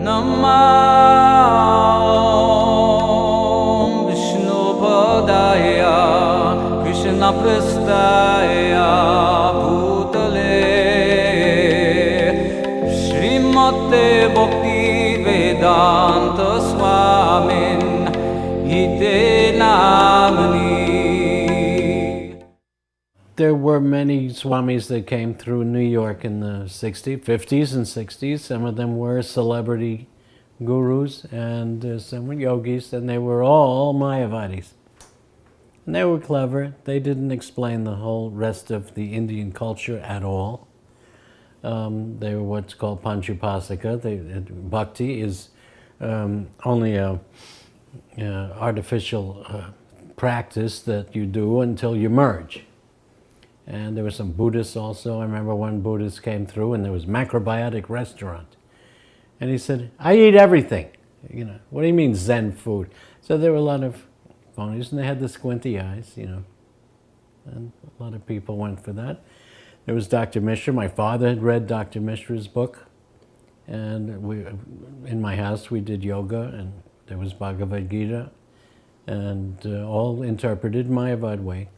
Namah Vishnu Padaya Krishna Prastaya Bhutale Srimate Bhakti Vedanta Swamin Ite Namani. There were many swamis that came through New York in the 60s, 50s and 60s. Some of them were celebrity gurus and some were yogis, and they were all Mayavadis. And they were clever. They didn't explain the whole rest of the Indian culture at all. They were what's called Panchupasaka. Bhakti is only a artificial practice that you do until you merge. And there were some Buddhists also. I remember one Buddhist came through and there was macrobiotic restaurant. And he said, I eat everything. You know, what do you mean Zen food? So there were a lot of phonies and they had the squinty eyes, you know. And a lot of people went for that. There was Dr. Mishra. My father had read Dr. Mishra's book. And in my house we did yoga and there was Bhagavad Gita and all interpreted Mayavad way.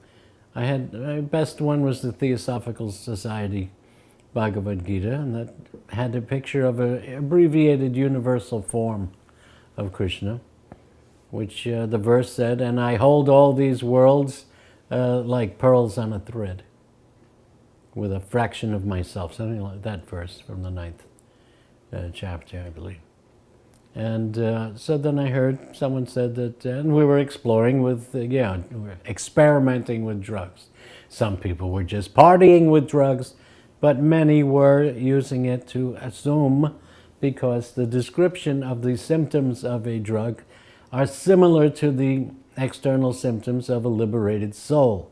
My best one was the Theosophical Society Bhagavad Gita, and that had a picture of an abbreviated universal form of Krishna, which the verse said, and I hold all these worlds like pearls on a thread, with a fraction of myself, something like that verse from the 9th chapter, I believe. And so then I heard someone said that, and we were exploring with, we were experimenting with drugs. Some people were just partying with drugs, but many were using it to assume, because the description of the symptoms of a drug are similar to the external symptoms of a liberated soul.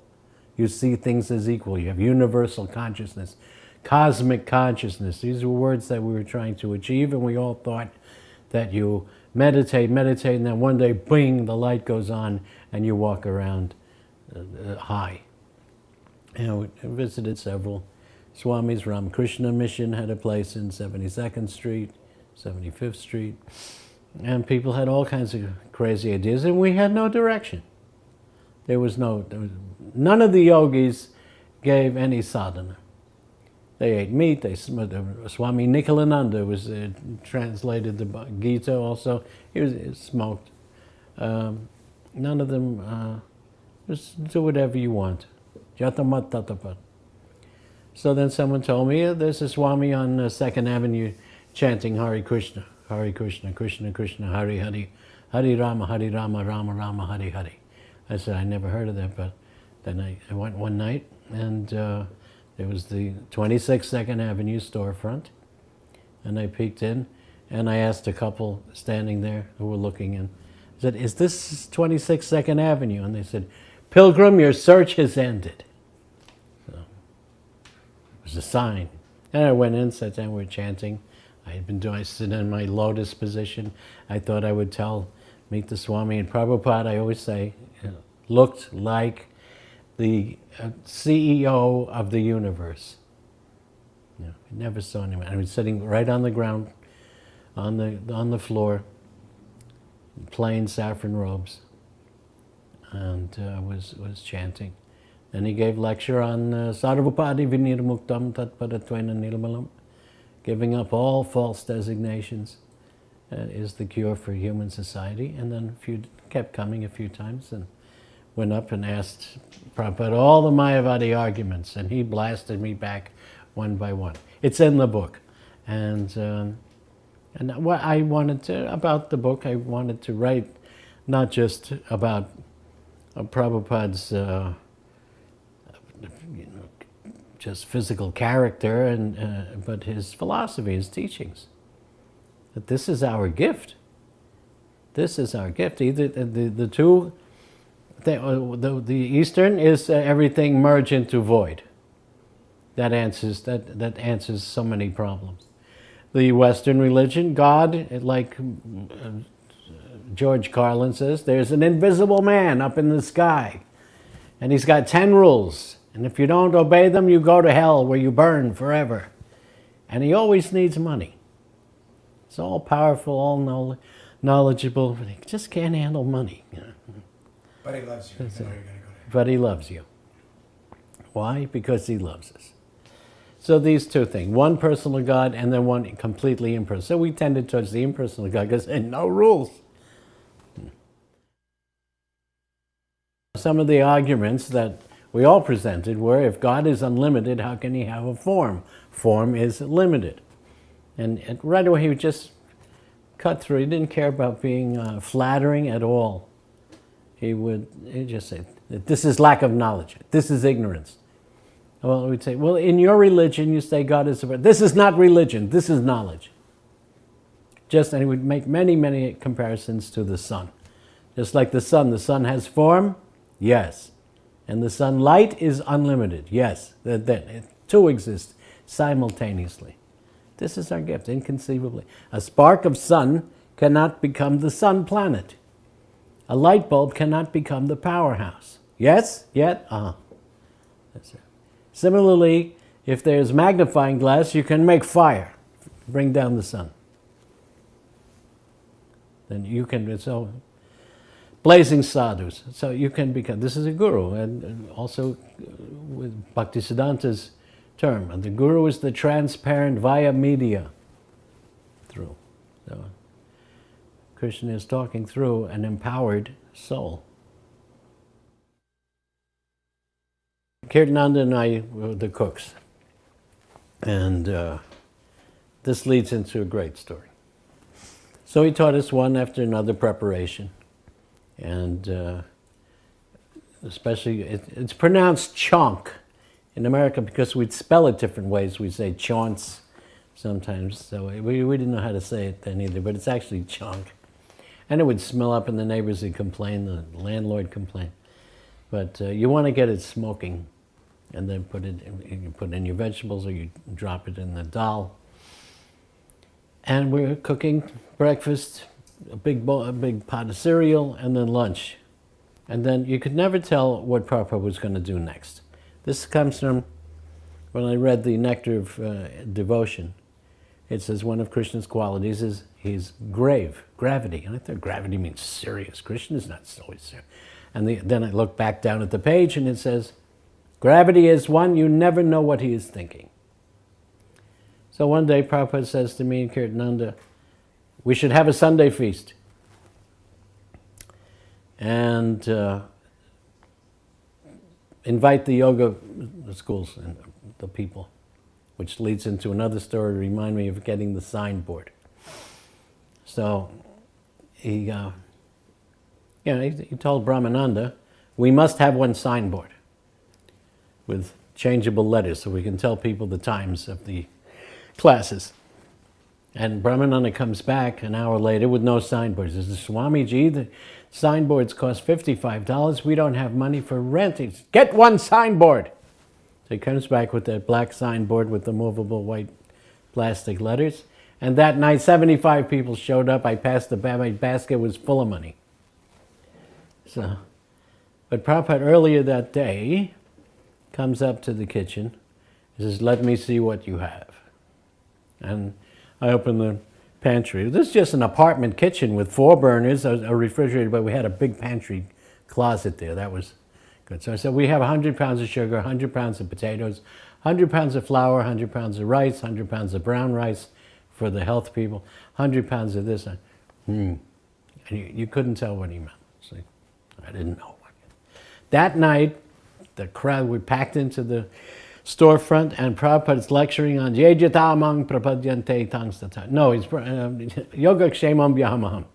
You see things as equal. You have universal consciousness, cosmic consciousness. These were words that we were trying to achieve, and we all thought that you meditate, and then one day, bing, the light goes on, and you walk around high. And we visited several Swamis. Ramakrishna Mission had a place in 72nd Street, 75th Street, and people had all kinds of crazy ideas, and we had no direction. None of the yogis gave any sadhana. They ate meat. Swami Nikhilananda was translated the Gita also. He smoked. None of them, just do whatever you want. Jatamat tatapat. So then someone told me, there's a Swami on 2nd Avenue chanting Hare Krishna, Krishna Krishna, Hare Hare, Hare Rama, Rama Rama, Hare Hare. I said, I never heard of that, but then I went one night and there was the 26th 2nd Avenue storefront, and I peeked in, and I asked a couple standing there who were looking in, I said, is this 26th 2nd Avenue? And they said, Pilgrim, your search has ended. So it was a sign. And I went in, sat down, we were chanting. I sit in my lotus position. I thought I would meet the Swami, and Prabhupada, I always say, looked like the CEO of the universe. I never saw anyone. I was sitting right on the ground, on the floor, plain saffron robes, and was chanting. And he gave lecture on Sarvapadi Vinirmuktam Tatpadatvaina Nirmalam. Giving up all false designations is the cure for human society. And then kept coming a few times and went up and asked Prabhupada all the Mayavadi arguments, and he blasted me back one by one. It's in the book. And what I wanted about the book, I wanted to write not just about Prabhupada's just physical character, but his philosophy, his teachings. That this is our gift. This is our gift. Either the two, the Eastern is everything merge into void. That answers so many problems. The Western religion, God, like George Carlin says, there's an invisible man up in the sky, and he's got 10 rules, and if you don't obey them, you go to hell where you burn forever. And he always needs money. It's all powerful, all knowledgeable, but he just can't handle money. You know? But he loves you. You know you're going to go there. But he loves you. Why? Because he loves us. So these two things, one personal God and then one completely impersonal. So we tended towards the impersonal God because there are no rules. Some of the arguments that we all presented were, if God is unlimited, how can he have a form? Form is limited. And right away he would just cut through. He didn't care about being flattering at all. He'd just say, this is lack of knowledge. This is ignorance. Well, we'd say, well, in your religion, you say God is a... This is not religion. This is knowledge. And he would make many, many comparisons to the sun. Just like the sun has form, yes. And the sunlight is unlimited, yes. That two exist simultaneously. This is our gift, inconceivably. A spark of sun cannot become the sun planet. A light bulb cannot become the powerhouse. Yes? Yet? That's it. Similarly, if there's magnifying glass, you can make fire, bring down the sun. Then you can, so blazing sadhus. So you can become, this is a guru, and also with Bhaktisiddhanta's term, and the guru is the transparent via media through. So Krishna is talking through an empowered soul. Achyutananda and I were the cooks, and this leads into a great story. So he taught us one after another preparation, and especially, it's pronounced chonk in America because we'd spell it different ways. We'd say chaunts sometimes, so we didn't know how to say it then either, but it's actually chonk. And it would smell up and the neighbors would complain, the landlord complained. But you want to get it smoking, and then you put it in your vegetables, or you drop it in the dal. And we're cooking breakfast, a big pot of cereal, and then lunch. And then you could never tell what Prabhupada was going to do next. This comes from when I read the Nectar of Devotion. It says one of Krishna's qualities is he's gravity. And I thought gravity means serious. Krishna is not always serious. And then I look back down at the page and it says, gravity is one, you never know what he is thinking. So one day Prabhupada says to me and Achyutananda, we should have a Sunday feast. And invite the yoga schools and the people, which leads into another story to remind me of getting the signboard. So he told Brahmananda, we must have one signboard with changeable letters so we can tell people the times of the classes. And Brahmananda comes back an hour later with no signboards. He says, Swamiji, the signboards cost $55. We don't have money for rent. He says, get one signboard. So he comes back with that black signboard with the movable white plastic letters. And that night, 75 people showed up. I passed my basket was full of money. So, but Prabhupada earlier that day comes up to the kitchen. He says, let me see what you have. And I opened the pantry. This is just an apartment kitchen with 4 burners, a refrigerator, but we had a big pantry closet there. That was good. So I said, we have 100 pounds of sugar, 100 pounds of potatoes, 100 pounds of flour, 100 pounds of rice, 100 pounds of brown rice for the health people, 100 pounds of this. And you couldn't tell what he meant. See? I didn't know. That night, the crowd were packed into the storefront, and Prabhupada's lecturing on Yejitamang Prapadyante Tangstata. No, he's Yoga Kshemam Vyahamaham.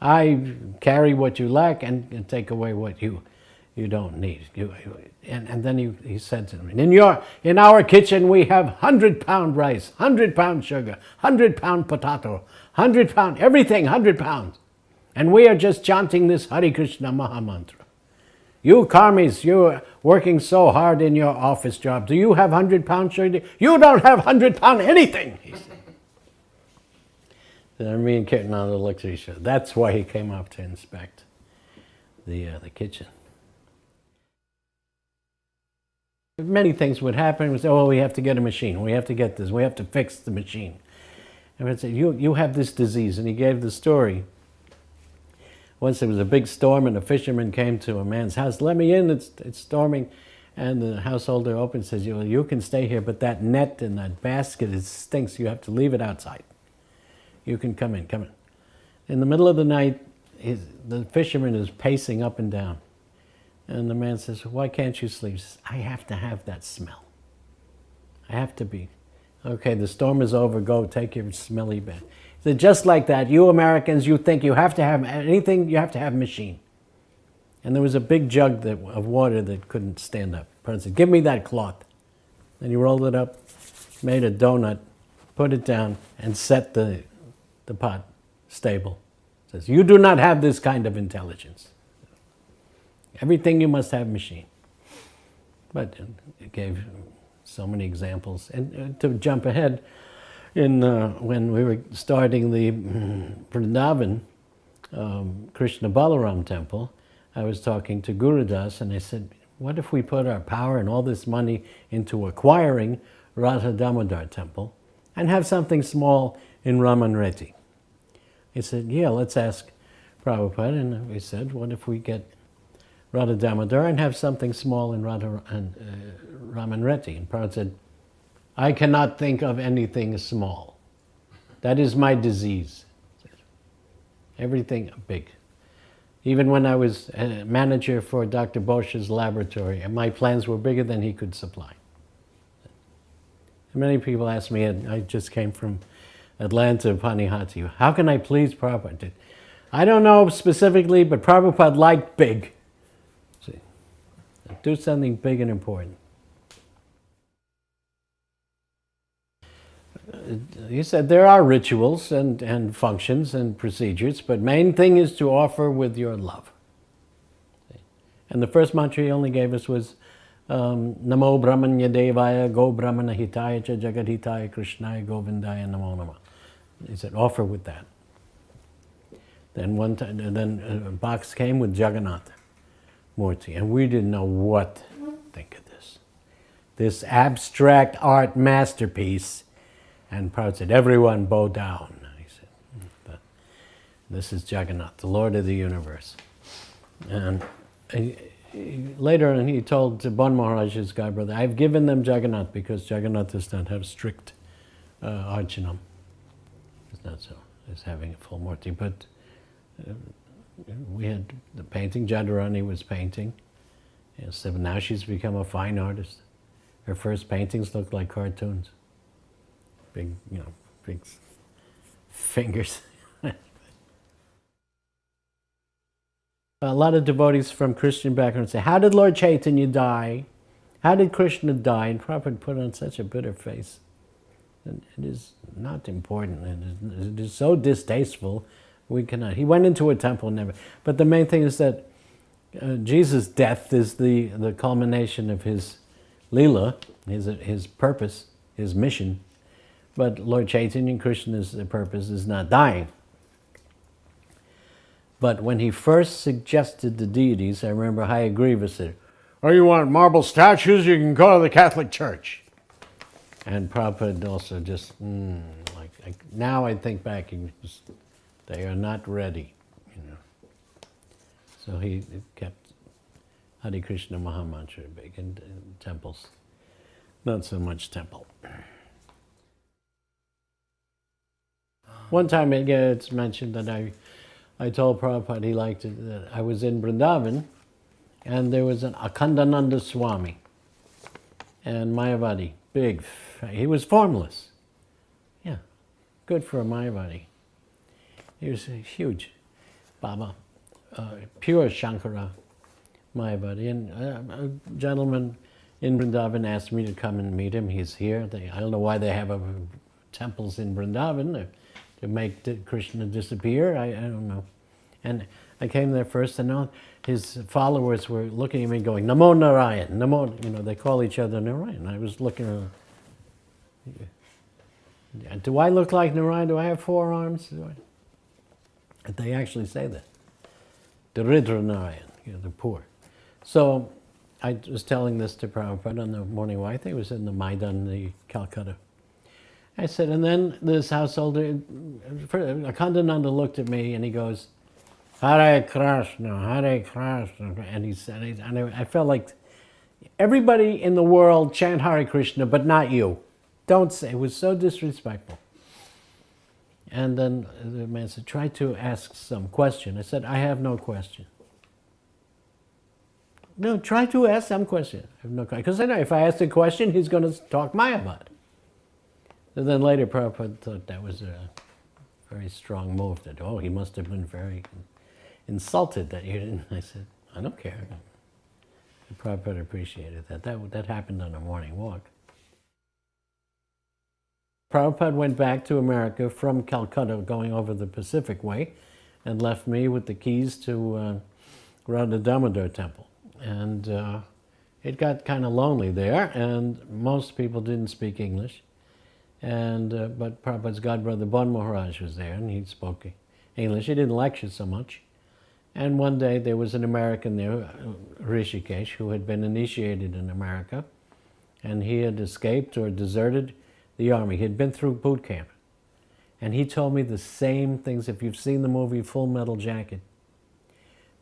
I carry what you lack and take away what you don't need. And then he said to me, in our kitchen we have 100-pound rice, 100-pound sugar, 100-pound potato, 100-pound, everything, 100 pounds. And we are just chanting this Hare Krishna Mahamantra. You karmis, you're working so hard in your office job. Do you have 100-pound sugar? You don't have 100-pound anything, he said. Then me and Achyutananda looked at each other. That's why he came up to inspect the kitchen. Many things would happen. We say, oh, we have to get a machine. We have to get this. We have to fix the machine. And I said, you have this disease. And he gave the story. Once there was a big storm and a fisherman came to a man's house. Let me in, it's storming. And the householder opened and says, you can stay here, but that net and that basket, it stinks. You have to leave it outside. You can come in, come in. In the middle of the night, the fisherman is pacing up and down. And the man says, why can't you sleep? He says, I have to have that smell. I have to be. Okay, the storm is over, go take your smelly bath. He said, just like that, you Americans, you think you have to have anything, you have to have a machine. And there was a big jug of water that couldn't stand up. The said, give me that cloth. And he rolled it up, made a donut, put it down, and set the pot stable. Says, you do not have this kind of intelligence. Everything you must have machine. But it gave so many examples. And to jump ahead, when we were starting the Vrindavan Krishna Balaram temple, I was talking to Guru Das and I said, what if we put our power and all this money into acquiring Radha Damodar temple and have something small in Ramanreti? He said, yeah, let's ask Prabhupada. And we said, what if we get Radha Damodar and have something small in Ramanreti? And Prabhupada said, I cannot think of anything small. That is my disease. Everything big. Even when I was manager for Dr. Bosch's laboratory, and my plans were bigger than he could supply. And many people ask me, and I just came from Atlanta, Panihati, how can I please Prabhupada? I don't know specifically, but Prabhupada liked big. See, do something big and important. He said there are rituals and functions and procedures, but main thing is to offer with your love. And the first mantra he only gave us was Namo Brahmanya Devaya Go Brahmana Hitaya Cha Jagat Hitaya Krishnaya Govindaya Namo Nama. He said offer with that. Then one time, and then a box came with Jagannath Murti, and we didn't know what to think of this. This abstract art masterpiece. And Prabhupada said, everyone bow down. He said, this is Jagannath, the Lord of the universe. And later on he told Bon Maharaj's god brother, I've given them Jagannath because Jagannath does not have strict archanam. It's not so, as having a full murti. But we had the painting, Jadharani was painting. So now she's become a fine artist. Her first paintings look like cartoons. Big, big fingers. A lot of devotees from Christian backgrounds say, how did Lord Chaitanya die? How did Krishna die? And Prabhupada put on such a bitter face. And it is not important. It is so distasteful. We cannot. He went into a temple, never. But the main thing is that Jesus' death is the culmination of his lila, his purpose, his mission. But Lord Chaitanya and Krishna's purpose is not dying. But when he first suggested the deities, I remember Hayagriva said, oh, you want marble statues? You can go to the Catholic Church. And Prabhupada also just, now I think back, they are not ready, So he kept Hare Krishna Mahamantra big in temples. Not so much temple. One time, it's mentioned that I told Prabhupada he liked it, that I was in Vrindavan and there was an Achyutananda Swami and Mayavadi, big, he was formless. Yeah, good for a Mayavadi. He was huge, Baba, pure Shankara Mayavadi. And a gentleman in Vrindavan asked me to come and meet him. He's here. I don't know why they have temples in Vrindavan. To make Krishna disappear, I don't know. And I came there first, and all his followers were looking at me going, Namo Narayan, Namo, they call each other Narayan. I was looking at, do I look like Narayan? Do I have 4 arms? They actually say that. Daridra Narayan, the poor. So I was telling this to Prabhupada on the morning walk. I think it was in the Maidan, the Calcutta. I said, and then this householder, Achyutananda looked at me and he goes, Hare Krishna, Hare Krishna. And he said, and I felt like everybody in the world chant Hare Krishna, but not you. Don't say, it was so disrespectful. And then the man said, try to ask some question. I said, I have no question. No, try to ask some question. I have no question. Because I know if I ask a question, he's going to talk Mayavad. And then later Prabhupada thought that was a very strong move. That, oh, he must have been very insulted that you didn't. I said, I don't care. And Prabhupada appreciated that. That happened on a morning walk. Prabhupada went back to America from Calcutta, going over the Pacific Way, and left me with the keys to Radha Damodar Temple. And it got kind of lonely there, and most people didn't speak English. And but Prabhupada's godbrother Bon Maharaj was there, and he spoke English. He didn't lecture so much. And one day there was an American there, Rishikesh, who had been initiated in America, and he had escaped or deserted the army. He had been through boot camp. And he told me the same things. If you've seen the movie Full Metal Jacket,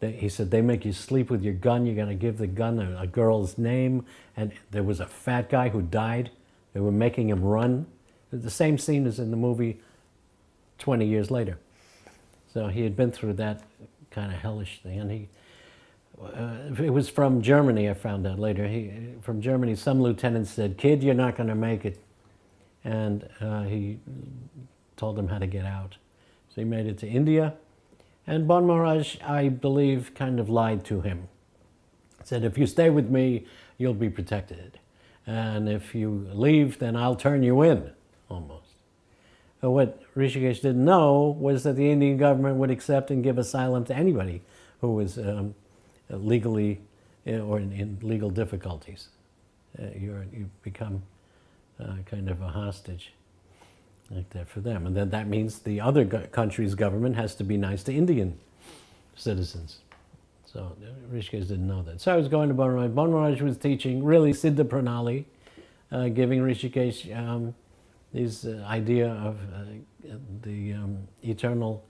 he said, they make you sleep with your gun. You're going to give the gun a girl's name. And there was a fat guy who died. They were making him run. The same scene as in the movie 20 years later. So he had been through that kind of hellish thing. And it was from Germany, I found out later. From Germany, some lieutenant said, kid, you're not going to make it. And he told him how to get out. So he made it to India. And Bon Maharaj, I believe, kind of lied to him. Said, if you stay with me, you'll be protected. And if you leave, then I'll turn you in, almost. But what Rishikesh didn't know was that the Indian government would accept and give asylum to anybody who was legally or in legal difficulties. You become kind of a hostage like that for them. And then that means the other country's government has to be nice to Indian citizens. So Rishikesh didn't know that. So I was going to Bon Maharaj. Bon Maharaj was teaching really Siddha Pranali, giving Rishikesh this idea of the eternal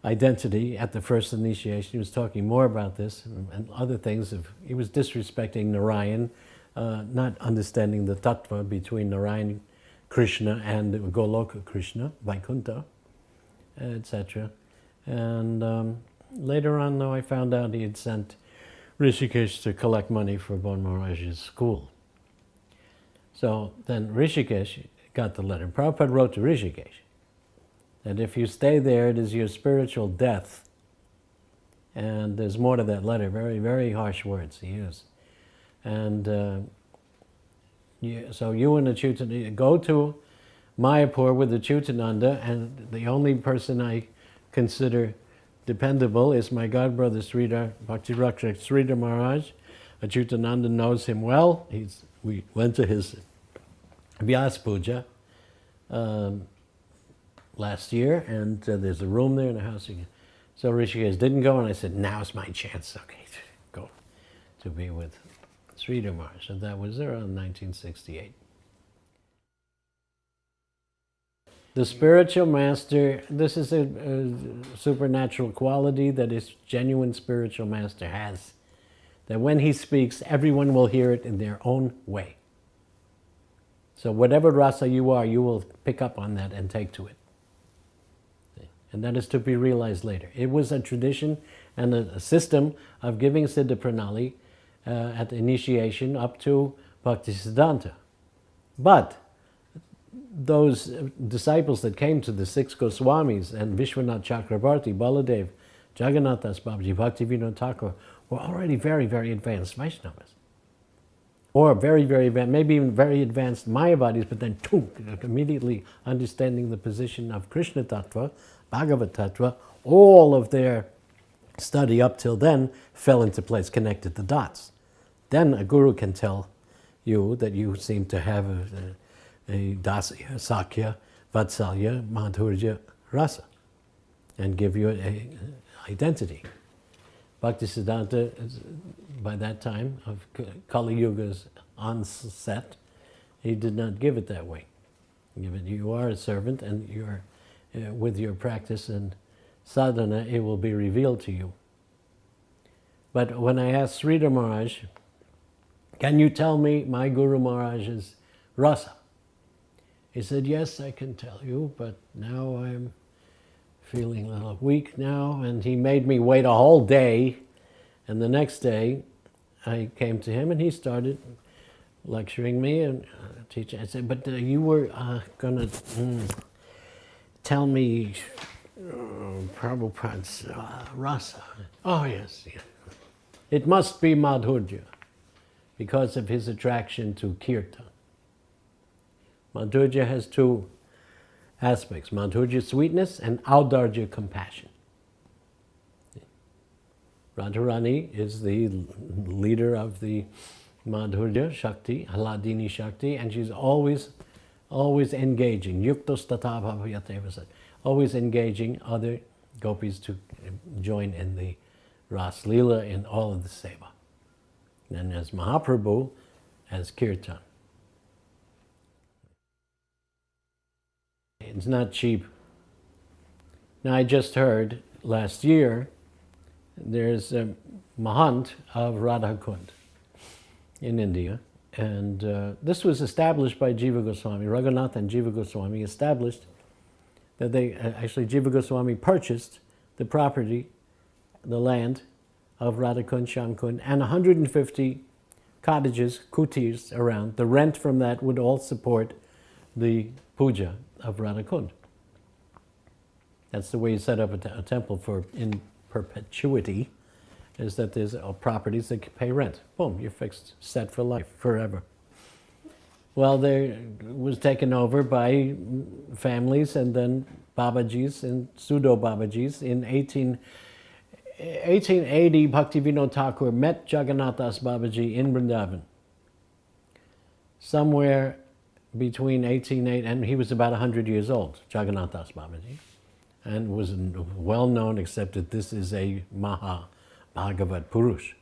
identity at the first initiation. He was talking more about this and other things. He was disrespecting Narayan, not understanding the tattva between Narayan Krishna and Goloka Krishna, Vaikuntha, etc. And later on, though, I found out he had sent Rishikesh to collect money for Bon Maharaj's school. So then Rishikesh got the letter. Prabhupada wrote to Rishikesh that if you stay there, it is your spiritual death. And there's more to that letter, very, very harsh words he used. And so you and Achyutananda go to Mayapur with Achyutananda, and the only person I consider dependable is my godbrother Sridhar, Bhakti Rakshak Sridhar Maharaj. Achyutananda knows him well. We went to his Vyas Puja last year, and there's a room there in the house. So Rishikesh didn't go, and I said, now's my chance, okay, to go to be with Sridhar Maharaj. And that was around 1968. The spiritual master, this is a supernatural quality that his genuine spiritual master has. That when he speaks, everyone will hear it in their own way. So whatever rasa you are, you will pick up on that and take to it. And that is to be realized later. It was a tradition and a system of giving Siddha Pranali at initiation up to Bhaktisiddhanta. But those disciples that came to the 6 Goswamis and Vishwanath Chakrabarti, Baladev, Jagannath Das Babaji, Bhaktivinoda Thakur were already very, very advanced Vaishnavas. Or very, very advanced, maybe even very advanced Mayavadis, but then immediately understanding the position of Krishna Tattva, Bhagavad Tattva, all of their study up till then fell into place, connected the dots. Then a guru can tell you that you seem to have a dasya, sakya, vatsalya, madhurya, rasa, and give you an identity. Bhaktisiddhanta, by that time of Kali Yuga's onset, he did not give it that way. You are a servant, and you're, with your practice and sadhana, it will be revealed to you. But when I asked Sridhar Maharaj, can you tell me my Guru Maharaj's rasa? He said, yes, I can tell you, but now I'm feeling a little weak now, and he made me wait a whole day, and the next day I came to him and he started lecturing me and teaching. I said, but you were going to tell me Prabhupada's rasa. Oh, yes, yeah. It must be Madhurya because of his attraction to kirtan. Madhurya has two aspects, Madhurya sweetness and Audarya compassion. Radharani is the leader of the Madhurya Shakti, Haladini Shakti, and she's always engaging, yuktos tata bhavayate, always engaging other gopis to join in the Ras Leela, in all of the seva. And as Mahaprabhu, as kirtan. It's not cheap. Now I just heard last year there's a Mahant of Radhakund in India, and this was established by Jiva Goswami. Raghunath and Jiva Goswami established that they, actually Jiva Goswami purchased the property, the land of Radhakund, Shamkund, and 150 cottages, kutirs around. The rent from that would all support the puja of Radhakund. That's the way you set up a temple for in perpetuity, is that there's properties that pay rent. Boom, you're fixed, set for life, forever. Well, they was taken over by families and then Babajis and pseudo Babajis. In 1880, Bhaktivinoda Thakur met Jagannath Das Babaji in Vrindavan. Somewhere between 1880, and he was about 100 years old, Jagannath Das Babaji, and was well known, except that this is a Maha Bhagavat Purush.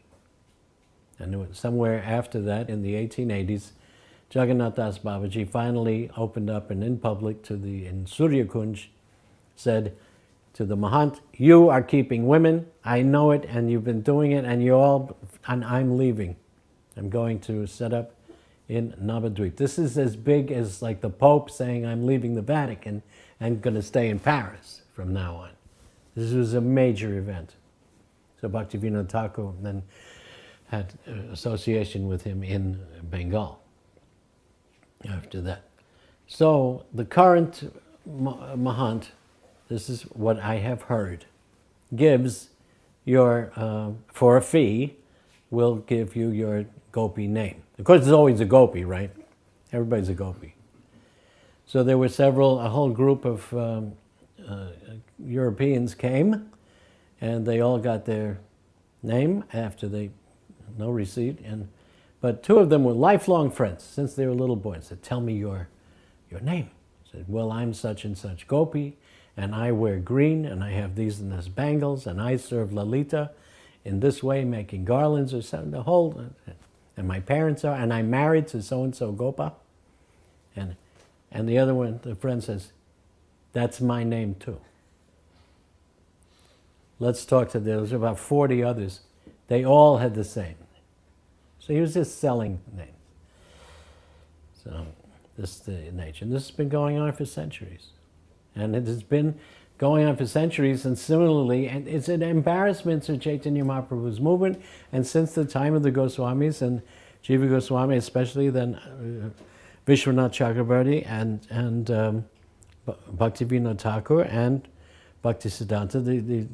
And somewhere after that, in the 1880s, Jagannath Das Babaji finally opened up and in public in Surya Kunj said to the Mahant, you are keeping women, I know it, and you've been doing it, and I'm leaving. I'm going to set up in Navadvip. This is as big as like the Pope saying, I'm leaving the Vatican and going to stay in Paris from now on. This was a major event. So Bhaktivinoda Thakur then had association with him in Bengal after that. So the current Mahant, this is what I have heard, gives your, for a fee, will give you your gopi name. Of course, there's always a gopi, right? Everybody's a gopi. So there were a whole group of Europeans came, and they all got their name after no receipt, but two of them were lifelong friends since they were little boys. Said, tell me your name. I said, well, I'm such and such gopi, and I wear green, and I have these and these bangles, and I serve Lalita in this way, making garlands or something, the whole, and my parents are, and I'm married to so-and-so Gopa. And the other one, the friend says, that's my name too. Let's talk to there was about 40 others. They all had the same. So he was just selling names. So this is the nature. And this has been going on for centuries. And it has been going on for centuries, and similarly, and it's an embarrassment to Chaitanya Mahaprabhu's movement, and since the time of the Goswamis, and Jiva Goswami especially, then Vishwanath Chakrabarti, and Bhaktivinoda Thakur, and Bhaktisiddhanta,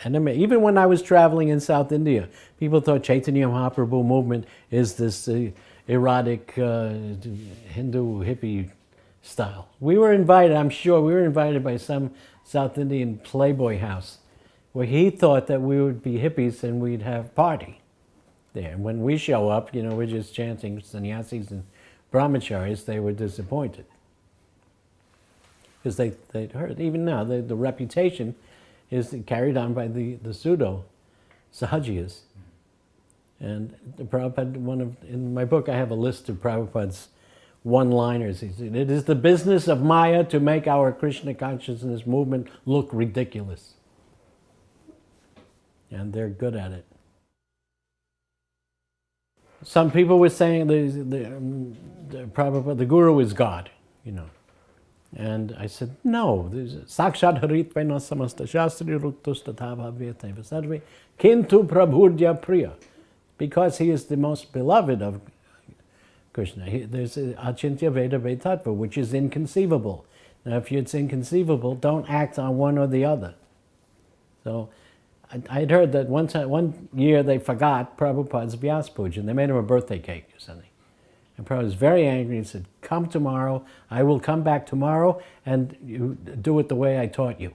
and even when I was traveling in South India, people thought Chaitanya Mahaprabhu movement is this erotic Hindu hippie style. We were invited, I'm sure, we were invited by some South Indian playboy house where he thought that we would be hippies and we'd have party there. And when we show up, we're just chanting sannyasis and brahmacharis, they were disappointed. Because they'd heard, even now, the reputation is carried on by the pseudo Sahajiyas. And Prabhupada, in my book I have a list of Prabhupada's one-liners. He said, it is the business of Maya to make our Krishna consciousness movement look ridiculous. And they're good at it. Some people were saying Prabhupada, the Guru is God, you know. And I said, no, Sakshat Haritvena Samasta Shastri Ruktus Tatha Bhavyateva Sarve Kintu Prabhurdya Priya. Because he is the most beloved of Krishna. There's Achintya Veda Vetattva, which is inconceivable. Now, if it's inconceivable, don't act on one or the other. So, I'd heard that one year they forgot Prabhupada's Vyas Puja, and they made him a birthday cake or something. And Prabhupada was very angry and said, come tomorrow, I will come back tomorrow, and you do it the way I taught you.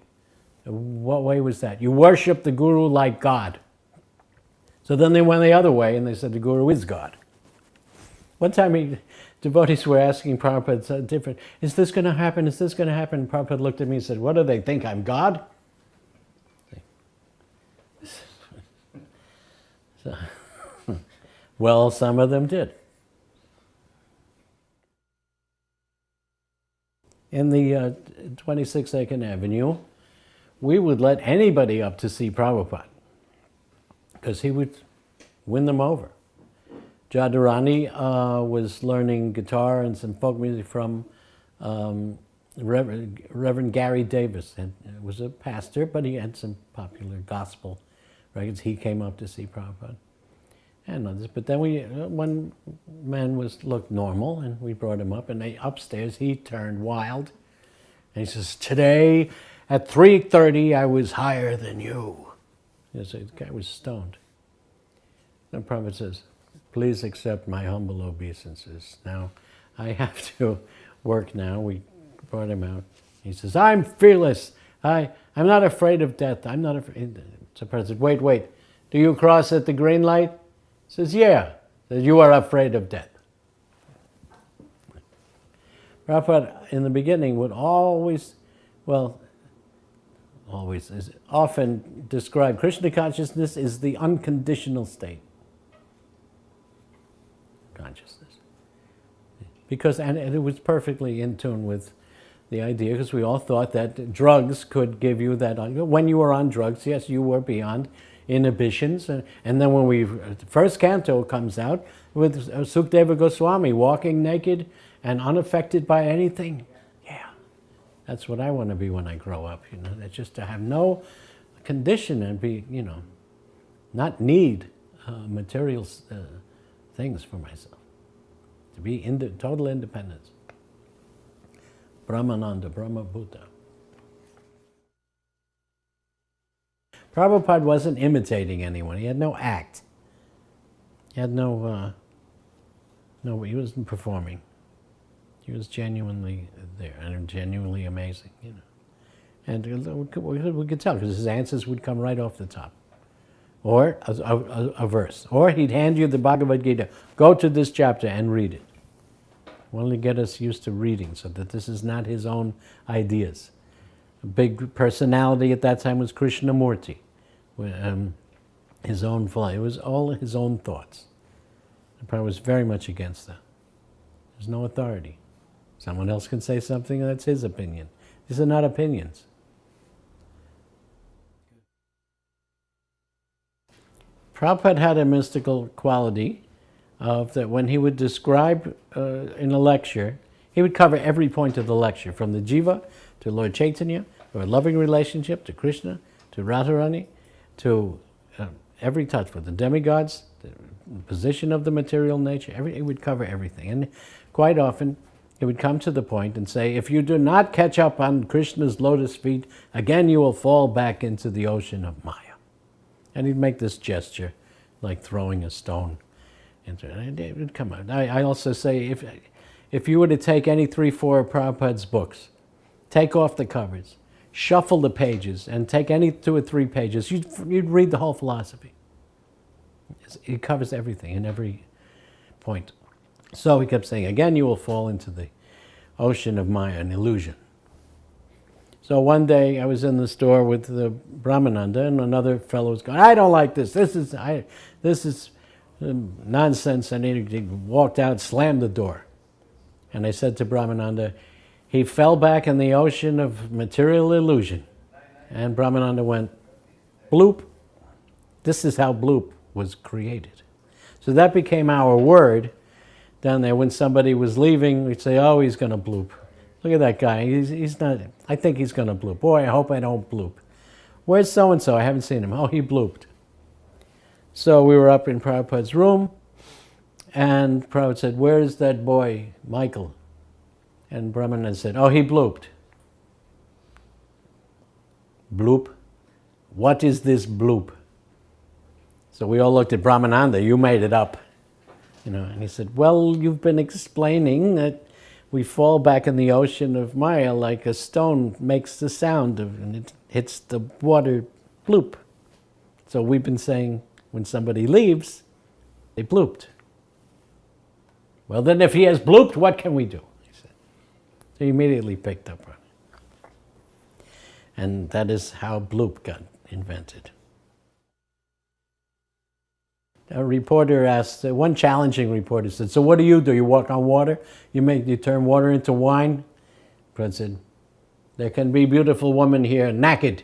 What way was that? You worship the Guru like God. So then they went the other way, and they said the Guru is God. One time devotees were asking Prabhupada different, is this going to happen, is this going to happen? And Prabhupada looked at me and said, what do they think, I'm God? So, well, some of them did. In the 26 Second Avenue, we would let anybody up to see Prabhupada because he would win them over. Jadharani was learning guitar and some folk music from Reverend Gary Davis. And was a pastor, but he had some popular gospel records. He came up to see Prabhupada and others. But then one man looked normal, and we brought him up, and upstairs he turned wild. And he says, today at 3:30 I was higher than you. The guy was stoned. And Prabhupada says, please accept my humble obeisances. Now, I have to work now. We brought him out. He says, I'm fearless. I'm not afraid of death. I'm not afraid. So Prabhupada said, wait. Do you cross at the green light? He says, yeah. He says, you are afraid of death. Prabhupada, in the beginning, would often describe Krishna consciousness as the unconditional state. Consciousness. And it was perfectly in tune with the idea, because we all thought that drugs could give you that. When you were on drugs, yes, you were beyond inhibitions. And then when the first canto comes out with Sukadeva Goswami walking naked and unaffected by anything, yeah, that's what I want to be when I grow up. You know, that's just to have no condition and be, you know, not need material things for myself. To be total independence. Brahmananda, Brahmabhuta. Prabhupada wasn't imitating anyone. He had no act. He had he wasn't performing. He was genuinely there and genuinely amazing, you know. And we could tell because his answers would come right off the top. Or a verse. Or he'd hand you the Bhagavad Gita. Go to this chapter and read it. Wanted to get us used to reading so that this is not his own ideas. A big personality at that time was Krishnamurti. His own philosophy. It was all his own thoughts. The Prabhupada was very much against that. There's no authority. Someone else can say something, and that's his opinion. These are not opinions. Prabhupada had a mystical quality of that when he would describe in a lecture, he would cover every point of the lecture, from the jiva to Lord Chaitanya, or a loving relationship to Krishna, to Radharani, to every touch with the demigods, the position of the material nature. He would cover everything. And quite often, he would come to the point and say, if you do not catch up on Krishna's lotus feet, again you will fall back into the ocean of Maya. And he'd make this gesture, like throwing a stone into it. And it would come out. I also say, if you were to take any 3-4 of Prabhupada's books, take off the covers, shuffle the pages, and take any 2 or 3 pages, you'd read the whole philosophy. It covers everything in every point. So he kept saying, again you will fall into the ocean of Maya, an illusion. So one day I was in the store with the Brahmananda, and another fellow was going, I don't like this. This is nonsense. And he walked out, slammed the door. And I said to Brahmananda, he fell back in the ocean of material illusion. And Brahmananda went, bloop. This is how bloop was created. So that became our word down there. When somebody was leaving, we'd say, oh, he's going to bloop. Look at that guy. He's not, I think he's going to bloop. Boy, I hope I don't bloop. Where's so-and-so? I haven't seen him. Oh, he blooped. So we were up in Prabhupada's room, and Prabhupada said, where's that boy, Michael? And Brahmananda said, oh, he blooped. Bloop? What is this bloop? So we all looked at Brahmananda, you made it up. You know, and he said, well, you've been explaining that we fall back in the ocean of Maya like a stone makes the sound of, and it hits the water, bloop. So we've been saying when somebody leaves, they blooped. Well, then if he has blooped, what can we do? He said. So he immediately picked up on it. And that is how bloop got invented. A reporter asked, one challenging reporter said, so what do? You walk on water? You turn water into wine? Prabhupada said, there can be beautiful women here naked.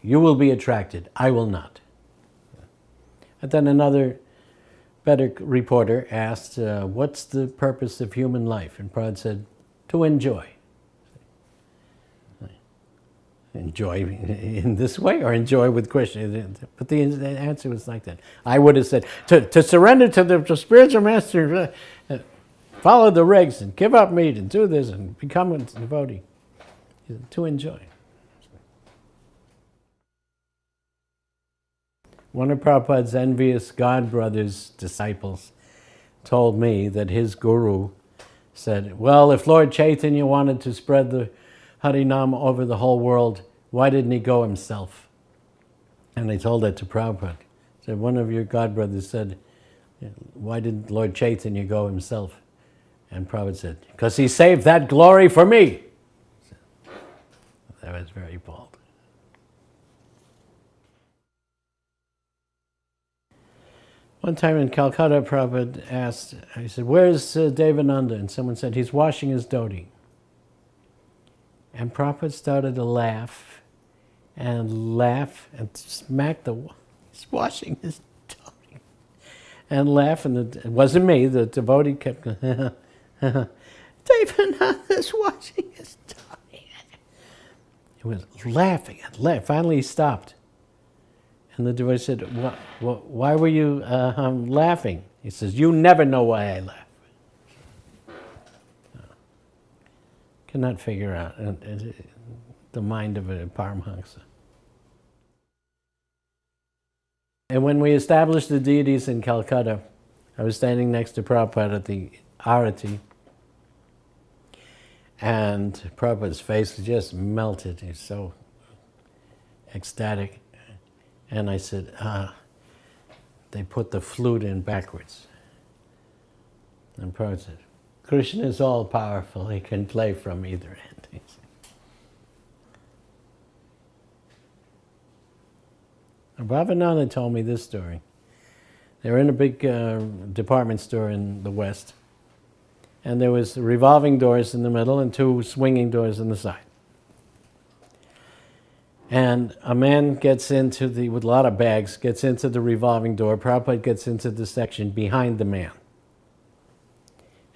You will be attracted. I will not. And then another better reporter asked, what's the purpose of human life? And Prabhupada said, to enjoy. Enjoy in this way or enjoy with Krishna? But the answer was like that. I would have said, to surrender to the spiritual master, follow the regs and give up meat and do this and become a devotee. To enjoy. One of Prabhupada's envious godbrother's disciples told me that his guru said, well, if Lord Chaitanya wanted to spread the Harinam over the whole world, why didn't he go himself? And I told that to Prabhupada. So one of your godbrothers said, why didn't Lord Chaitanya go himself? And Prabhupada said, because he saved that glory for me. That was very bold. One time in Calcutta, Prabhupada asked, I said, where's Devananda? And someone said, he's washing his dhoti. And Prabhupada started to laugh and smack he's washing his dhoti. And laugh, and it wasn't me, the devotee kept going, Devananda's washing his dhoti. He was laughing and laughing. Finally he stopped. And the devotee said, why were you laughing? He says, you never know why I laugh. Cannot figure out the mind of a Paramhansa. And when we established the deities in Calcutta, I was standing next to Prabhupada at the Arati, and Prabhupada's face just melted. He's so ecstatic. And I said, they put the flute in backwards. And Prabhupada said, Krishna is all-powerful. He can play from either end. Bhavananda told me this story. They were in a big department store in the West, and there was revolving doors in the middle and two swinging doors on the side. And a man gets into with a lot of bags, gets into the revolving door. Prabhupada gets into the section behind the man.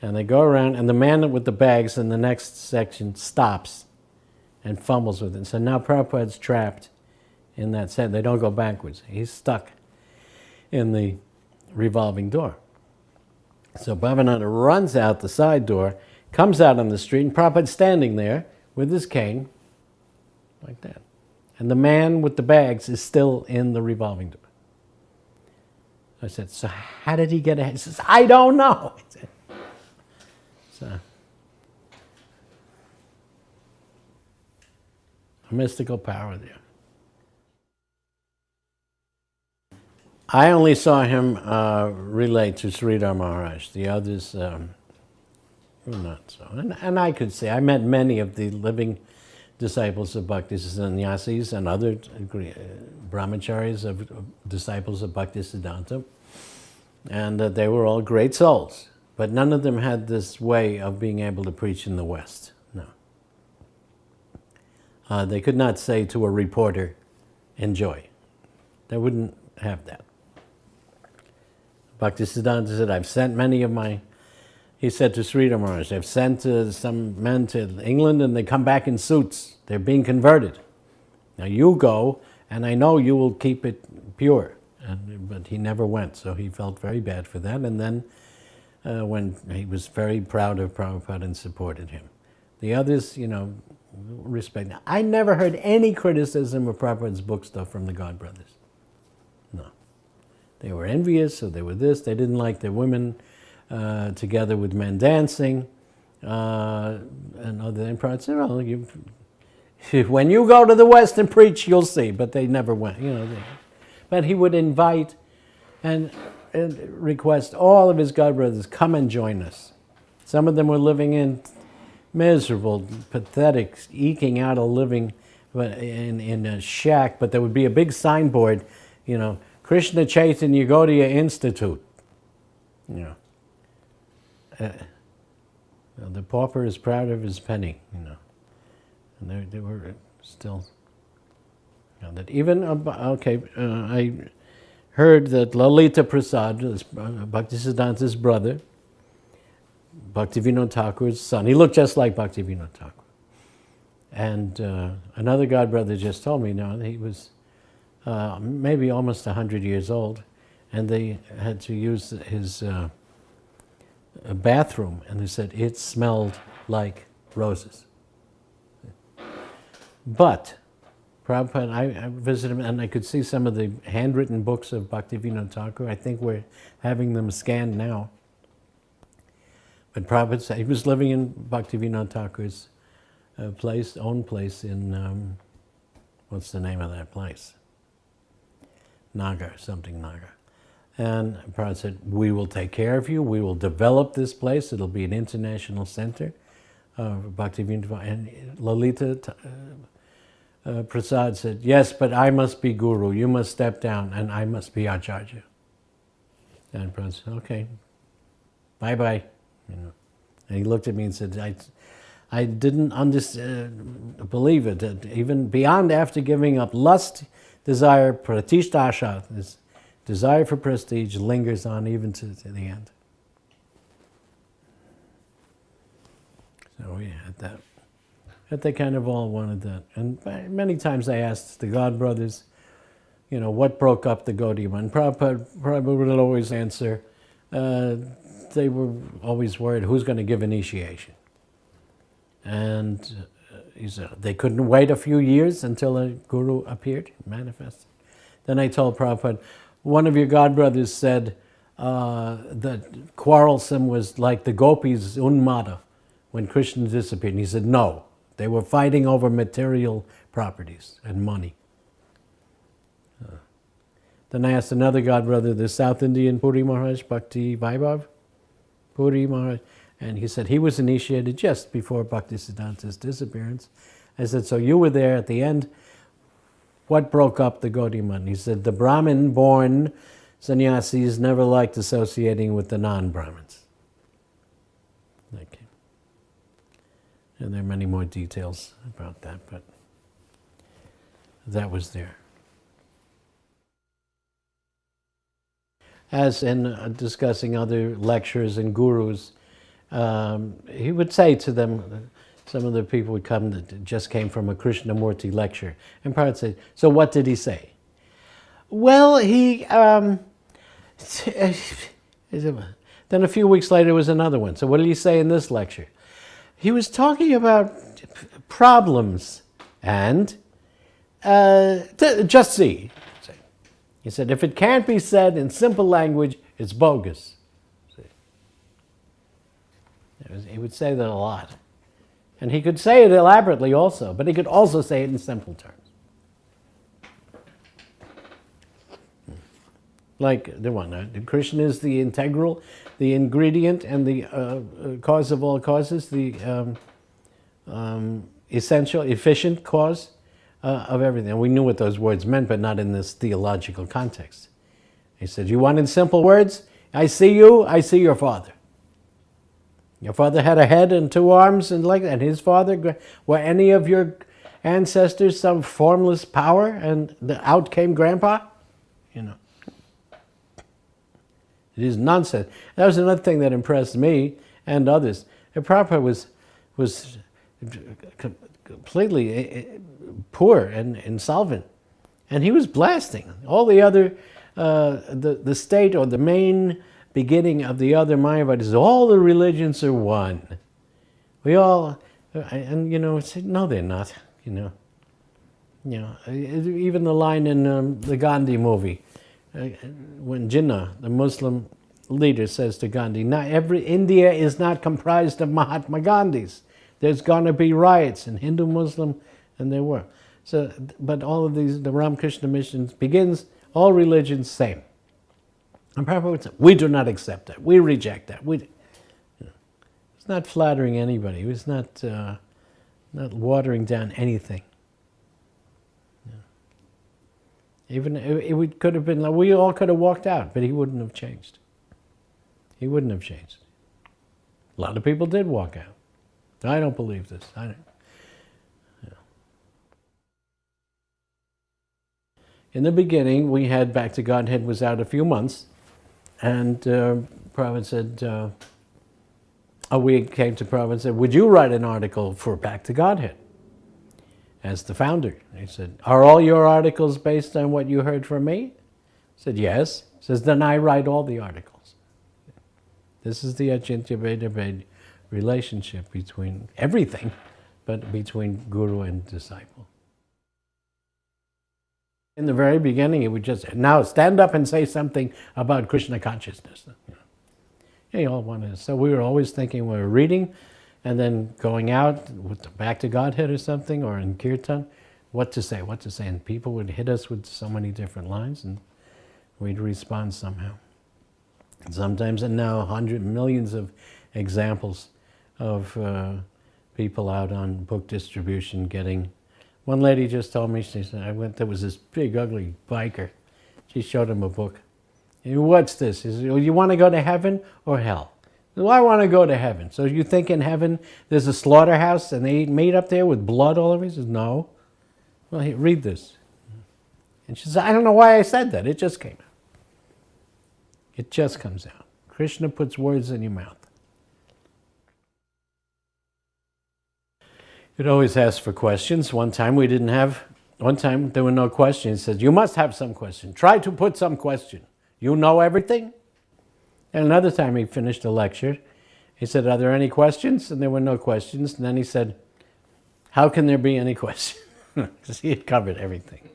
And they go around, and the man with the bags in the next section stops and fumbles with it. So now Prabhupada's trapped in that set. They don't go backwards. He's stuck in the revolving door. So Bhavananda runs out the side door, comes out on the street, and Prabhupada's standing there with his cane, like that. And the man with the bags is still in the revolving door. I said, so how did he get ahead? He says, I don't know. So, a mystical power there. I only saw him relate to Sridhar Maharaj. The others were not so. And I could say, I met many of the living disciples of Bhakti Sannyasis and other brahmacharis of disciples of Bhakti Siddhanta, and they were all great souls. But none of them had this way of being able to preach in the West. No. They could not say to a reporter, enjoy. They wouldn't have that. Bhaktisiddhanta said, I've sent many of my, he said to Sridhar Maharaj, I've sent some men to England and they come back in suits. They're being converted. Now you go, and I know you will keep it pure. But he never went, so he felt very bad for that. And then when he was very proud of Prabhupada and supported him. The others, you know, respect. Now, I never heard any criticism of Prabhupada's book stuff from the God Brothers. No. They were envious, so they were this. They didn't like their women together with men dancing. And other than Prabhupada said, well, when you go to the West and preach, you'll see. But they never went, you know. But he would invite and request all of his God brothers, come and join us. Some of them were living in miserable, pathetic, eking out a living in a shack, but there would be a big signboard, you know, Krishna Chaitanya Gaudiya Institute. You know. The pauper is proud of his penny, you know. And they were still... You know, that even, I heard that Lalita Prasad, Bhaktisiddhanta's brother, Bhaktivinoda Thakur's son, he looked just like Bhaktivinoda Thakur. And another God brother just told me now, he was maybe almost 100 years old, and they had to use his bathroom, and they said it smelled like roses. But Prabhupada, I visited him, and I could see some of the handwritten books of Bhaktivinoda Thakur. I think we're having them scanned now. But Prabhupada said he was living in Bhaktivinoda Thakur's own place in, what's the name of that place? Nagar, something Nagar. And Prabhupada said, we will take care of you, we will develop this place, it'll be an international center of Bhaktivinoda. And Lalita Prasad said, yes, but I must be guru, you must step down, and I must be acharya. And Prabhupada said, okay, bye-bye. You know. And he looked at me and said, I didn't believe it, that even beyond after giving up lust, desire, pratishtha, this desire for prestige lingers on even to the end. So we had that. But they kind of all wanted that. And many times I asked the God brothers, you know, what broke up the Gaudiya? And Prabhupada would always answer, they were always worried who's going to give initiation. And he said they couldn't wait a few years until a guru appeared, manifested. Then I told Prabhupada, one of your God brothers said that quarrelsome was like the gopis Unmada when Krishna disappeared. And he said, no. They were fighting over material properties and money. Then I asked another God brother, the South Indian Puri Maharaj, Bhakti Vaibhav Puri Maharaj, and he said he was initiated just before Bhaktisiddhanta's disappearance. I said, so you were there at the end. What broke up the Gaudiya Math? He said, the Brahmin-born sannyasis never liked associating with the non-Brahmins. Okay. And there are many more details about that, but that was there. As in discussing other lectures and gurus, he would say to them, some of the people would come that just came from a Krishnamurti lecture, and Prabhupada said, so what did he say? Well, he, then a few weeks later there was another one. So what did he say in this lecture? He was talking about problems and just see. He said, if it can't be said in simple language, it's bogus. See? He would say that a lot. And he could say it elaborately also, but he could also say it in simple terms. Like the one, Krishna is the integral, the ingredient and the cause of all causes, the essential, efficient cause of everything. And we knew what those words meant, but not in this theological context. He said, you want in simple words? I see you, I see your Father. Your father had a head and two arms and legs, and his father, were any of your ancestors some formless power, and out came Grandpa? You know. It is nonsense. That was another thing that impressed me and others. Prabhupada was completely poor and insolvent, and he was blasting all the other, the state or the main beginning of the other Mayavadis. All the religions are one. We all, and you know, say, no, they're not. You know, even the line in the Gandhi movie. When Jinnah, the Muslim leader, says to Gandhi, "Now, India is not comprised of Mahatma Gandhis. There's going to be riots in Hindu, Muslim," and there were. So, but all of these, the Ramakrishna mission begins, all religions same. And Prabhupada would say, we do not accept that. We reject that. It's not flattering anybody. It was not watering down anything. Even it could have been like we all could have walked out, but he wouldn't have changed. He wouldn't have changed. A lot of people did walk out. I don't believe this. I don't. Yeah. In the beginning, we had Back to Godhead was out a few months, and Prabhupada said, we came to Prabhupada and said, would you write an article for Back to Godhead? As the founder. He said, are all your articles based on what you heard from me? I said, yes. He says, then I write all the articles. This is the Achyutananda relationship between everything, but between guru and disciple. In the very beginning, it would just, now stand up and say something about Krishna consciousness. You all wanted, so we were always thinking we were reading, and then going out with Back to Godhead or something, or in Kirtan, what to say, and people would hit us with so many different lines, and we'd respond somehow. Sometimes, and now millions of examples of people out on book distribution getting. One lady just told me, she said, there was this big ugly biker. She showed him a book. What's this? He said, well, you want to go to heaven or hell? Well, I want to go to heaven. So you think in heaven there's a slaughterhouse and they eat meat up there with blood all over? He says, no. Well, read this. And she says, I don't know why I said that. It just came out. It just comes out. Krishna puts words in your mouth. You'd always ask for questions. One time there were no questions. He said, you must have some question. Try to put some question. You know everything? And another time he finished a lecture. He said, are there any questions? And there were no questions. And then he said, how can there be any questions? Because he had covered everything.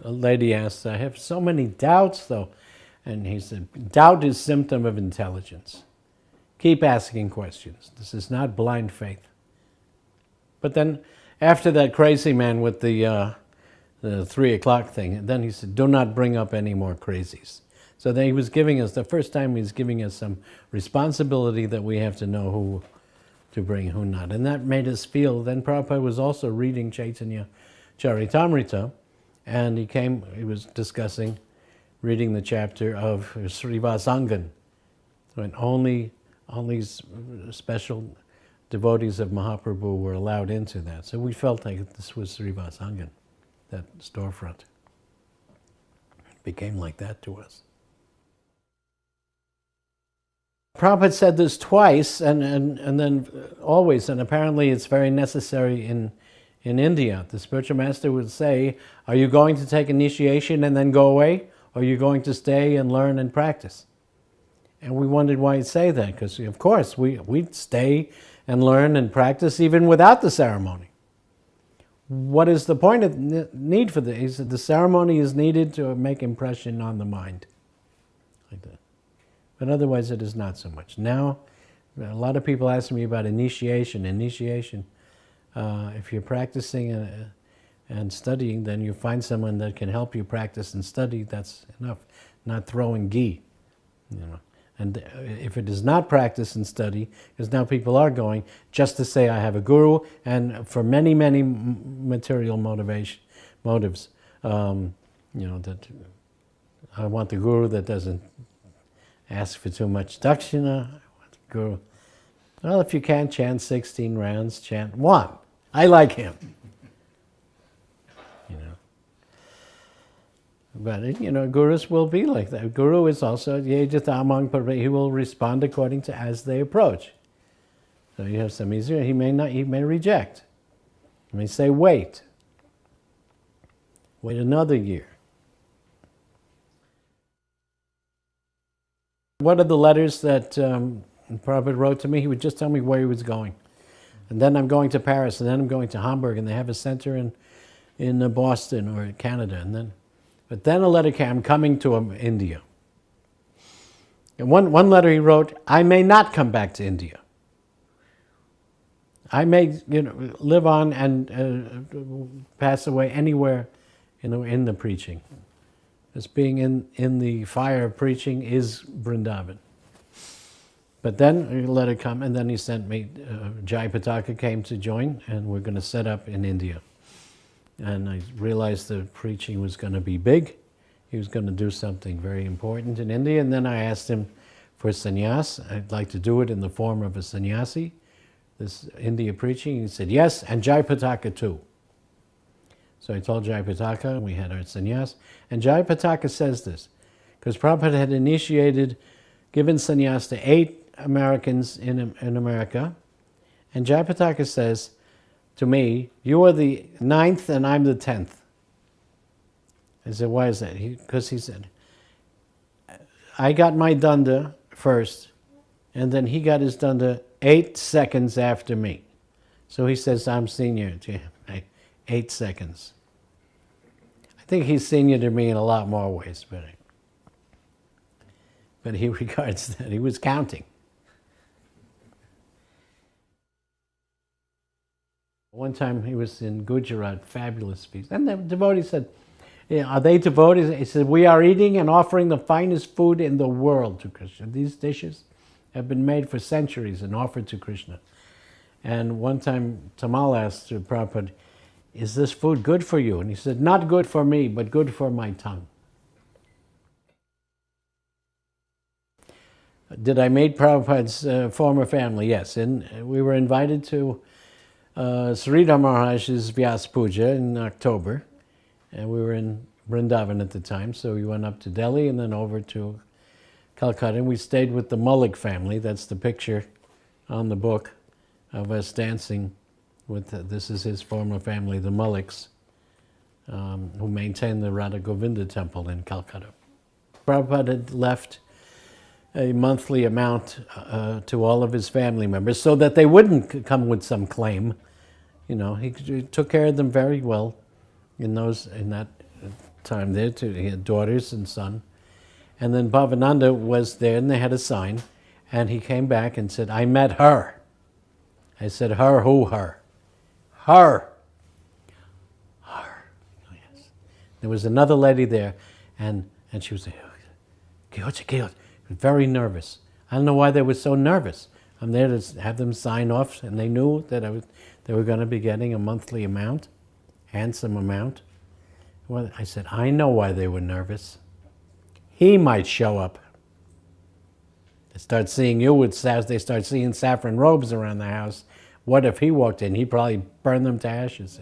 A lady asked, I have so many doubts though. And he said, doubt is symptom of intelligence. Keep asking questions. This is not blind faith. But then after that crazy man with the 3 o'clock thing, then he said, do not bring up any more crazies. So then he was giving us, the first time he was giving us some responsibility that we have to know who to bring, who not. And that made us feel, then Prabhupada was also reading Chaitanya Charitamrita, and he was discussing, reading the chapter of Srivasangan, when only special devotees of Mahaprabhu were allowed into that. So we felt like this was Srivasangan, that storefront. It became like that to us. Prabhupada said this twice, and then always, and apparently it's very necessary in India. The spiritual master would say, are you going to take initiation and then go away? Or are you going to stay and learn and practice? And we wondered why he'd say that, because of course we'd stay and learn and practice even without the ceremony. What is the point of need for this? He said the ceremony is needed to make impression on the mind. Like that. But otherwise it is not so much. Now, a lot of people ask me about initiation. If you're practicing and studying, then you find someone that can help you practice and study, that's enough. Not throwing ghee, you know. And if it is not practice and study, because now people are going just to say I have a guru, and for many, many material motives, you know, that I want the guru that doesn't ask for too much dakshina. Guru, well, if you can't chant 16 rounds, chant one. I like him. You know. But, you know, gurus will be like that. Guru is also, he will respond according to as they approach. So you have some easier, he may reject. He may say, wait another year. One of the letters that Prabhupada wrote to me, he would just tell me where he was going. And then I'm going to Paris, and then I'm going to Hamburg, and they have a center in Boston or Canada. But then a letter came, I'm coming to India. And one letter he wrote, I may not come back to India. I may, you know, live on and pass away anywhere in the preaching. As being in the fire of preaching is Vrindavan. But then a letter come, and then he sent me, Jai Pataka came to join, and we're going to set up in India. And I realized the preaching was going to be big. He was going to do something very important in India. And then I asked him for sannyas. I'd like to do it in the form of a sannyasi, this India preaching. He said, yes, and Jai Pataka too. So I told Jai Pataka, and we had our sannyas. And Jai Pataka says this, because Prabhupada had given sannyas to 8 Americans in America. And Jai Pataka says to me, you are the 9th and I'm the 10th. I said, why is that? Because he said, I got my danda first, and then he got his danda 8 seconds after me. So he says, I'm senior to him. 8 seconds. I think he's senior to me in a lot more ways, but he regards that. He was counting. One time he was in Gujarat, fabulous feast. And the devotee said, yeah, are they devotees? He said, we are eating and offering the finest food in the world to Krishna. These dishes have been made for centuries and offered to Krishna. And one time Tamal asked Prabhupada, is this food good for you? And he said, not good for me, but good for my tongue. Did I meet Prabhupada's former family? Yes. And we were invited to Sridhar Maharaj's Vyas Puja in October. And we were in Vrindavan at the time, so we went up to Delhi and then over to Calcutta. And we stayed with the Mullik family. That's the picture on the book of us dancing with, this is his former family, the Mulliks, who maintain the Radha Govinda temple in Calcutta. Prabhupada had left a monthly amount to all of his family members so that they wouldn't come with some claim. You know, he took care of them very well in that time there. He had daughters and son. And then Bhavananda was there, and they had a sign, and he came back and said, I met her. I said, her, who, her? Her. Her. Oh, yes. There was another lady there, and she was very nervous. I don't know why they were so nervous. I'm there to have them sign off, and they knew that they were going to be getting a monthly amount, handsome amount. Well, I said, I know why they were nervous. He might show up. They start seeing you with they start seeing saffron robes around the house. What if he walked in? He'd probably burn them to ashes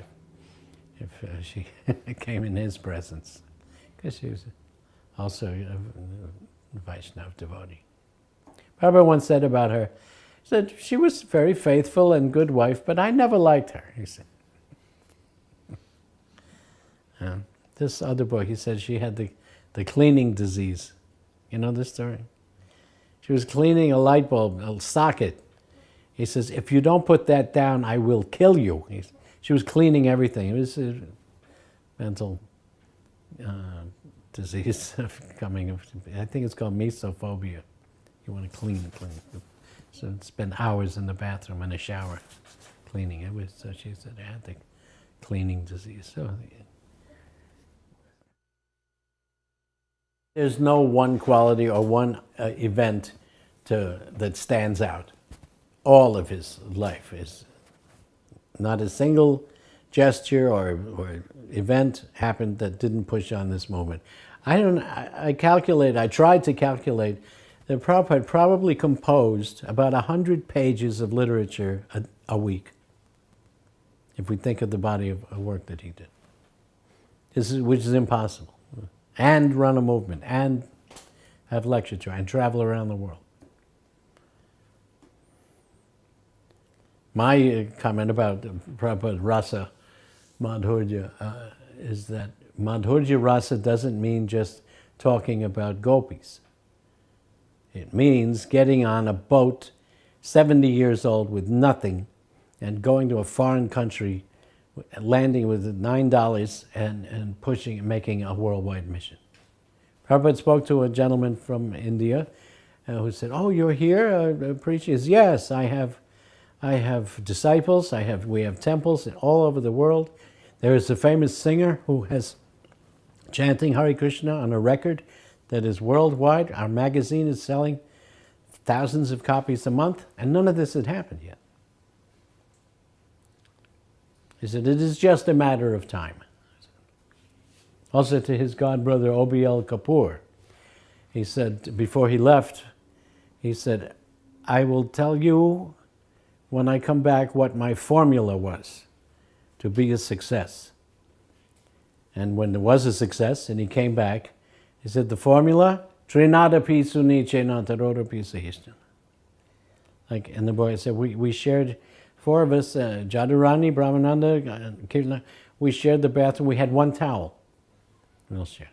if she came in his presence. Because she was also a Vaishnava devotee. Prabhupada once said about her, he said, she was very faithful and good wife, but I never liked her, he said. This other boy, he said she had the cleaning disease. You know this story? She was cleaning a light bulb, a socket. He says, if you don't put that down, I will kill you. She was cleaning everything. It was a mental disease coming. I think it's called mesophobia. You want to clean. So spend hours in the bathroom in a shower cleaning. So she said, I had the cleaning disease. So there's no one quality or one event that stands out. All of his life is not a single gesture or event happened that didn't push on this movement. I tried to calculate The Prabhupada probably composed about 100 pages of literature a week, if we think of the body of work that he did. Which is impossible. And run a movement, and have lecture tour, and travel around the world. My comment about Prabhupada Rasa Madhurya is that Madhurya Rasa doesn't mean just talking about gopis. It means getting on a boat, 70 years old, with nothing, and going to a foreign country, landing with $9 and pushing, making a worldwide mission. Prabhupada spoke to a gentleman from India who said, "Oh, you're here preaching?" He says, "Yes, I have disciples. We have temples all over the world. There is a famous singer who has chanting Hare Krishna on a record that is worldwide. Our magazine is selling thousands of copies a month, and none of this had happened yet." He said, "It is just a matter of time." Also to his godbrother OBL Kapoor, he said, before he left, he said, "I will tell you when I come back what my formula was to be a success." And when there was a success and he came back, he said, "The formula, Trinadapi Suniche Natarodapi Sahishtan." Like, and the boy said, we shared, four of us, Jadurani, Brahmananda, Kirtana, we shared the bathroom. We had one towel. We'll share.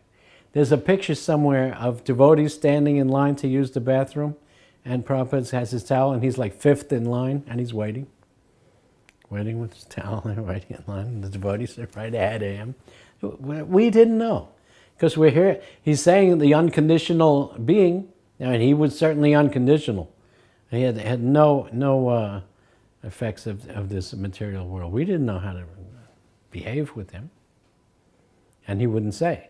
There's a picture somewhere of devotees standing in line to use the bathroom, and Prabhupada has his towel, and he's like fifth in line, and he's waiting with his towel, and waiting in line, and the devotees are right ahead of him. We didn't know, because we're here. He's saying the unconditional being, and he was certainly unconditional. He had no effects of this material world. We didn't know how to behave with him, and he wouldn't say.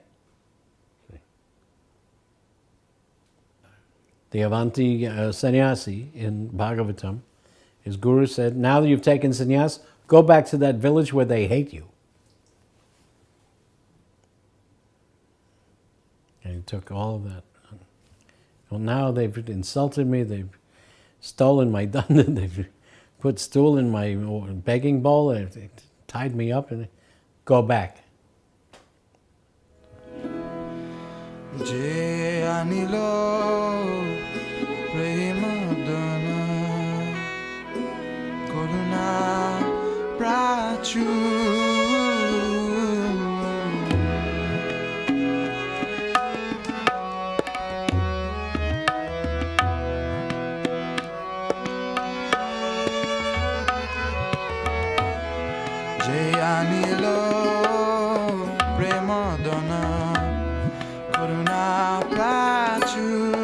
The Avanti sannyasi in Bhagavatam, his guru said, "Now that you've taken sannyas, go back to that village where they hate you." And he took all of that. Well, now they've insulted me, they've stolen my danda, they've put stool in my begging bowl, they've tied me up, and go back. Je anilo premadana koruna prachu Je anilo premadana Karuna Prachu